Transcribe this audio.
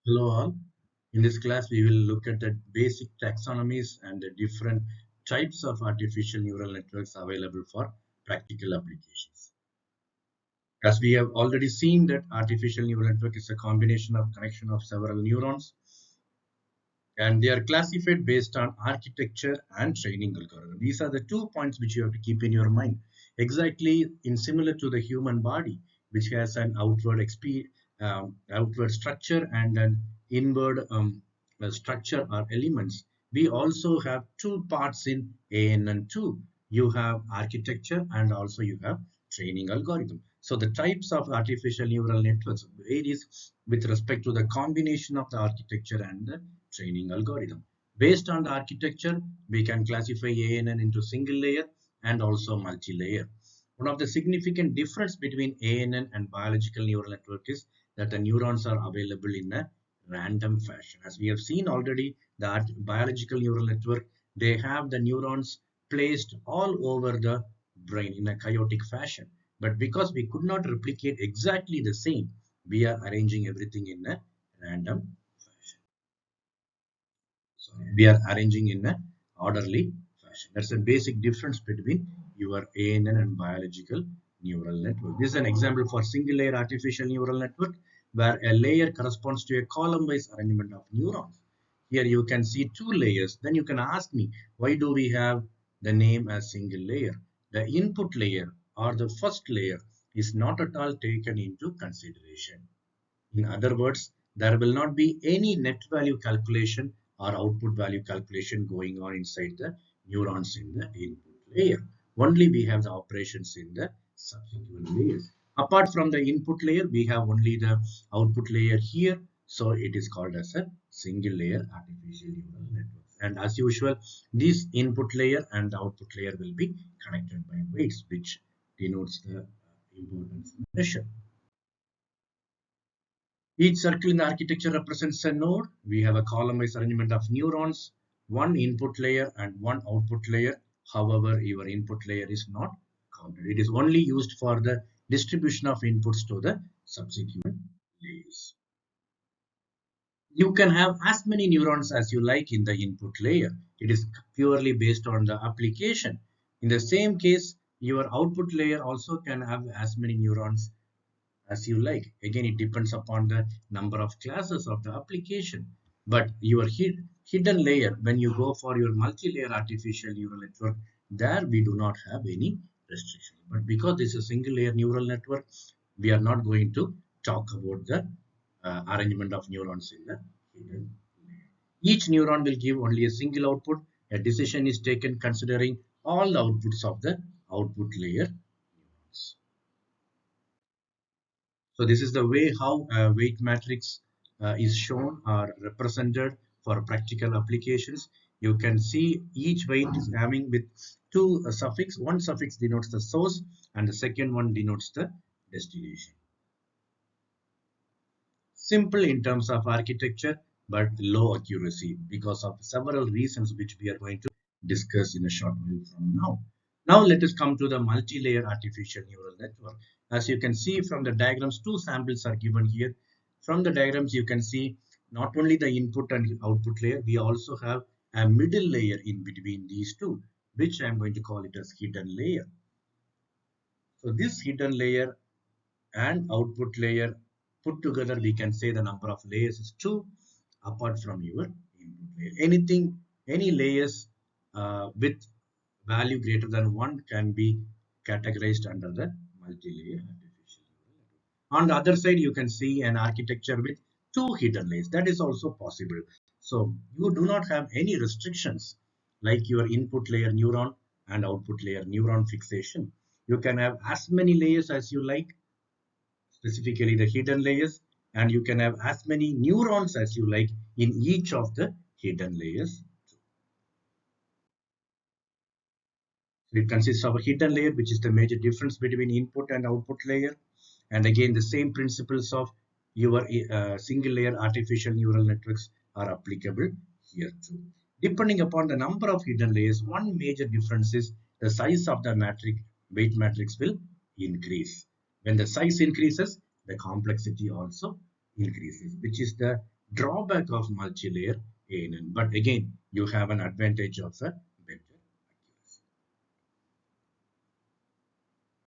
Hello all. In this class, we will look at the basic taxonomies and the different types of artificial neural networks available for practical applications. As we have already seen that artificial neural network is a combination of connection of several neurons, and they are classified based on architecture and training algorithm. These are the 2 points which you have to keep in your mind. Exactly in similar to the human body, which has an outward structure and an inward structure or elements. We also have 2 parts in ANN2. You have architecture and also you have training algorithm. So the types of artificial neural networks varies with respect to the combination of the architecture and the training algorithm. Based on the architecture, we can classify ANN into single layer and also multi-layer. One of the significant difference between ANN and biological neural network is that the neurons are available in a random fashion. As we have seen already, that biological neural network, they have the neurons placed all over the brain in a chaotic fashion. But because we could not replicate exactly the same, we are arranging everything in a random fashion. Sorry, we are arranging in a orderly fashion. That's a basic difference between your ANN and biological neural network. This is an example for single layer artificial neural network where a layer corresponds to a column-wise arrangement of neurons. Here you can see 2 layers. Then you can ask me, why do we have the name as single layer? The input layer or the first layer is not at all taken into consideration. In other words, there will not be any net value calculation or output value calculation going on inside the neurons in the input layer. Only we have the operations in the subsequent layers. Apart from the input layer, we have only the output layer here. So it is called as a single layer artificial neural network. And as usual, this input layer and the output layer will be connected by weights, which denotes the importance measure. Each circle in the architecture represents a node. We have a column-wise arrangement of neurons, one input layer and one output layer. However, your input layer is not counted. It is only used for the distribution of inputs to the subsequent layers. You can have as many neurons as you like in the input layer. It is purely based on the application. In the same case, your output layer also can have as many neurons as you like. Again, it depends upon the number of classes of the application. But your hidden layer, when you go for your multi-layer artificial neural network, there we do not have any restriction. But because this is a single layer neural network, we are not going to talk about the arrangement of neurons in the hidden layer. Each neuron will give only a single output. A decision is taken considering all the outputs of the output layer neurons. So this is the way how weight matrix is shown or represented for practical applications. You can see each weight is having with two suffix. One suffix denotes the source and the second one denotes the destination. Simple in terms of architecture, but low accuracy because of several reasons which we are going to discuss in a short while from now. Now let us come to the multi-layer artificial neural network. As you can see from the diagrams, 2 samples are given here. From the diagrams, you can see not only the input and output layer, we also have a middle layer in between these two, which I'm going to call it as hidden layer. So this hidden layer and output layer put together, we can say the number of layers is 2 apart from your input layer. Any layers with value greater than 1 can be categorized under the multi-layer artificial neural network. On the other side, you can see an architecture with 2 hidden layers. That is also possible. So you do not have any restrictions like your input layer neuron and output layer neuron fixation. You can have as many layers as you like, specifically the hidden layers, and you can have as many neurons as you like in each of the hidden layers. So it consists of a hidden layer, which is the major difference between input and output layer. And again, the same principles of your single layer artificial neural networks are applicable here too. Depending upon the number of hidden layers, one major difference is the size of the weight matrix will increase. When the size increases, the complexity also increases, which is the Drawback of multi-layer ANN, but again, you have an advantage of a